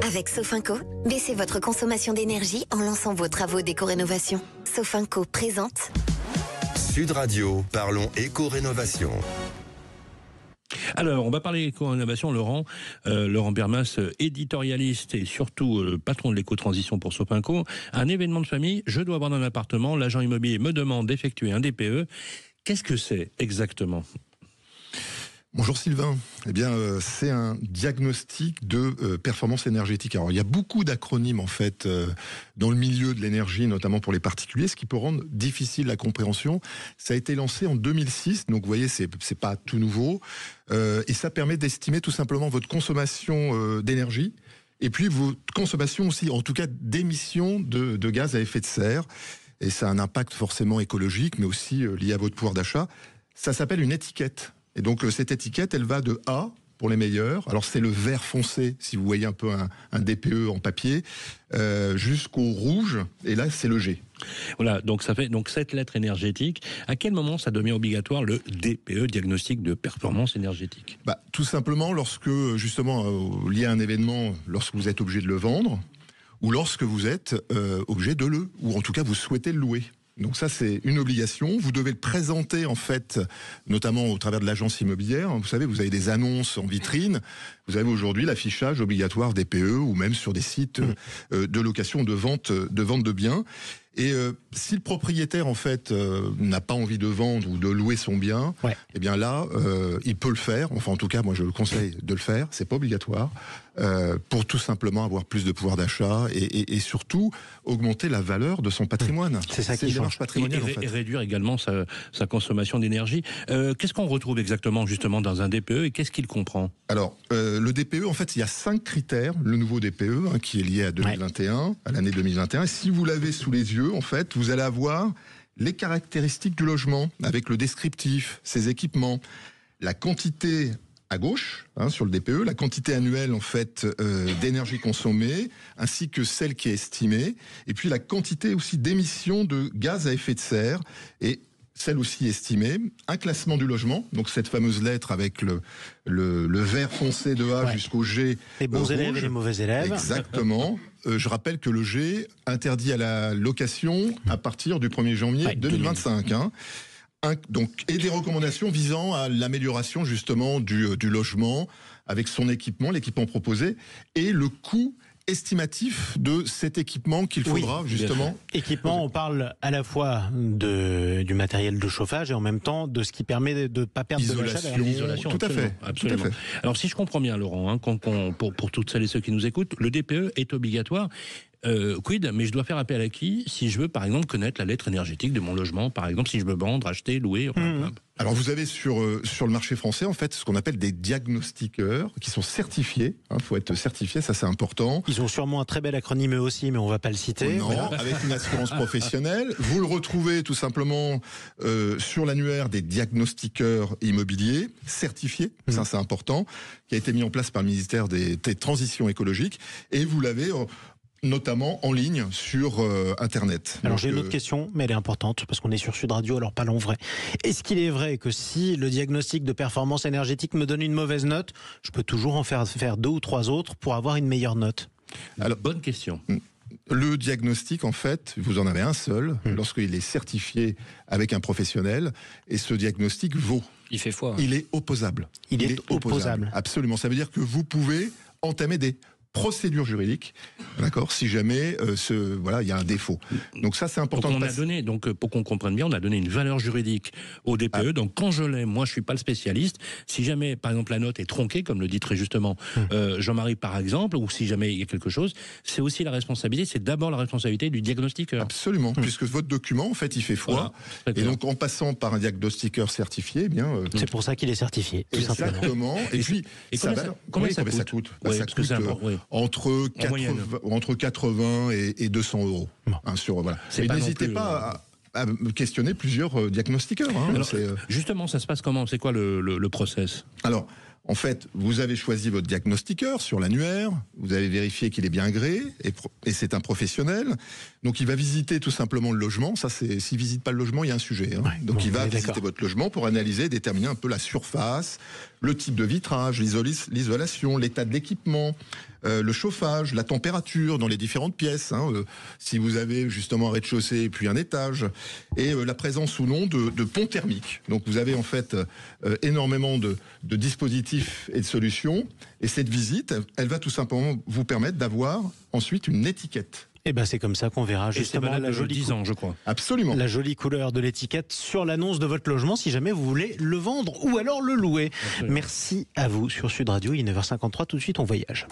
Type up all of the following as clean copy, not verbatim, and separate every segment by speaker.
Speaker 1: Avec Sofinco, baissez votre consommation d'énergie en lançant vos travaux d'éco-rénovation. Sofinco présente
Speaker 2: Sud Radio, parlons éco-rénovation.
Speaker 3: Alors, on va parler éco-rénovation, Laurent Bermas, éditorialiste et surtout patron de l'éco-transition pour Sofinco. Un événement de famille, je dois vendre un appartement, l'agent immobilier me demande d'effectuer un DPE. Qu'est-ce que c'est exactement ?
Speaker 4: Bonjour Sylvain. Eh bien, c'est un diagnostic de performance énergétique. Alors, il y a beaucoup d'acronymes en fait dans le milieu de l'énergie, notamment pour les particuliers, ce qui peut rendre difficile la compréhension. Ça a été lancé en 2006, donc vous voyez, c'est pas tout nouveau, et ça permet d'estimer tout simplement votre consommation d'énergie. Et puis votre consommation aussi, en tout cas d'émissions de gaz à effet de serre. Et ça a un impact forcément écologique, mais aussi lié à votre pouvoir d'achat. Ça s'appelle une étiquette. Et donc cette étiquette, elle va de A pour les meilleurs. Alors c'est le vert foncé, si vous voyez un peu un DPE en papier, jusqu'au rouge. Et là, c'est le G.
Speaker 3: Voilà, donc ça fait donc cette lettre énergétique. À quel moment ça devient obligatoire le DPE, diagnostic de performance énergétique ?
Speaker 4: Tout simplement lorsque, justement, lié à un événement, lorsque vous êtes obligé de le vendre, ou lorsque vous êtes obligé de ou en tout cas vous souhaitez le louer. Donc ça, c'est une obligation. Vous devez le présenter, en fait, notamment au travers de l'agence immobilière. Vous savez, vous avez des annonces en vitrine. Vous avez aujourd'hui l'affichage obligatoire DPE ou même sur des sites de location, de vente de biens. Et si le propriétaire, en fait, n'a pas envie de vendre ou de louer son bien, eh bien là, il peut le faire. Enfin, en tout cas, moi, je le conseille de le faire. C'est pas obligatoire. Pour tout simplement avoir plus de pouvoir d'achat et surtout augmenter la valeur de son patrimoine.
Speaker 3: C'est ça qui change.
Speaker 4: Patrimoniale, en fait.
Speaker 3: Et réduire également sa consommation d'énergie. Qu'est-ce qu'on retrouve exactement justement dans un DPE et qu'est-ce qu'il comprend ? Alors,
Speaker 4: le DPE, en fait, il y a 5 critères. Le nouveau DPE, qui est lié à 2021, à l'année 2021. Et si vous l'avez sous les yeux, en fait, vous allez avoir les caractéristiques du logement avec le descriptif, ses équipements, la quantité à gauche, sur le DPE, la quantité annuelle en fait d'énergie consommée, ainsi que celle qui est estimée, et puis la quantité aussi d'émissions de gaz à effet de serre, et celle aussi estimée, un classement du logement, donc cette fameuse lettre avec le vert foncé de A jusqu'au G.
Speaker 5: Les bons élèves et les mauvais élèves.
Speaker 4: Exactement. Je rappelle que le G interdit à la location à partir du 1er janvier 2025. Donc, et des recommandations visant à l'amélioration justement du logement avec son équipement, l'équipement proposé et le coût estimatif de cet équipement qu'il faudra justement.
Speaker 5: Équipement, on parle à la fois du matériel de chauffage et en même temps de ce qui permet de ne pas perdre de la chaleur.
Speaker 3: L'isolation,
Speaker 4: tout à fait.
Speaker 3: Alors si je comprends bien, Laurent, pour toutes celles et ceux qui nous écoutent, le DPE est obligatoire. Quid, mais je dois faire appel à qui si je veux par exemple connaître la lettre énergétique de mon logement, par exemple si je veux vendre, acheter, louer.
Speaker 4: Alors vous avez sur le marché français en fait ce qu'on appelle des diagnostiqueurs qui sont certifiés. Faut être certifié, ça c'est important.
Speaker 5: Ils ont sûrement un très bel acronyme eux aussi, mais on va pas le citer.
Speaker 4: Non, avec une assurance professionnelle. Vous le retrouvez tout simplement sur l'annuaire des diagnostiqueurs immobiliers certifiés. Ça c'est important, qui a été mis en place par le ministère des Transitions écologiques. Et vous l'avez notamment en ligne sur Internet.
Speaker 5: Alors j'ai une autre question, mais elle est importante, parce qu'on est sur Sud Radio, alors parlons vrai. Est-ce qu'il est vrai que si le diagnostic de performance énergétique me donne une mauvaise note, je peux toujours en faire 2 ou 3 autres pour avoir une meilleure note ?
Speaker 3: Alors, bonne question.
Speaker 4: Le diagnostic, en fait, vous en avez un seul, lorsqu'il est certifié avec un professionnel, et ce diagnostic vaut.
Speaker 5: Il fait foi.
Speaker 4: Il est opposable.
Speaker 5: Il est opposable.
Speaker 4: Absolument. Ça veut dire que vous pouvez entamer des procédure juridique, d'accord, si jamais il y a un défaut. Donc ça c'est important.
Speaker 3: Donc pour qu'on comprenne bien, on a donné une valeur juridique au DPE. Donc quand je l'ai, moi je suis pas le spécialiste. Si jamais par exemple la note est tronquée, comme le dit très justement Jean-Marie par exemple, ou si jamais il y a quelque chose, c'est aussi la responsabilité. C'est d'abord la responsabilité du diagnostiqueur.
Speaker 4: Absolument, puisque votre document en fait il fait foi. Voilà, et donc en passant par un diagnostiqueur certifié,
Speaker 5: c'est pour ça qu'il est certifié.
Speaker 4: Exactement. Et puis
Speaker 3: combien ça coûte
Speaker 4: ça coûte entre 80 et 200 euros. Et n'hésitez pas à questionner plusieurs diagnostiqueurs.
Speaker 3: Alors, justement, ça se passe comment ? C'est quoi le process ? Alors,
Speaker 4: en fait, vous avez choisi votre diagnostiqueur sur l'annuaire, vous avez vérifié qu'il est bien agréé, et c'est un professionnel. Donc il va visiter tout simplement le logement. Ça, s'il visite pas le logement, il y a un sujet. Donc il va visiter votre logement pour analyser, déterminer un peu la surface, le type de vitrage, l'isolation, l'état de l'équipement, le chauffage, la température dans les différentes pièces, si vous avez justement un rez-de-chaussée et puis un étage, et la présence ou non de ponts thermiques. Donc vous avez en fait énormément de dispositifs et de solutions, et cette visite, elle va tout simplement vous permettre d'avoir ensuite une étiquette.
Speaker 5: Et ben c'est comme ça qu'on verra justement la jolie
Speaker 3: 10 ans, je crois.
Speaker 4: Absolument.
Speaker 5: La jolie couleur de l'étiquette sur l'annonce de votre logement si jamais vous voulez le vendre ou alors le louer. Absolument. Merci à vous sur Sud Radio. Il est 9h53, tout de suite on voyage.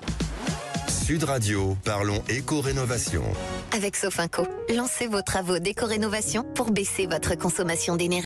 Speaker 2: Sud Radio, parlons éco-rénovation.
Speaker 1: Avec Sofinco, lancez vos travaux d'éco-rénovation pour baisser votre consommation d'énergie.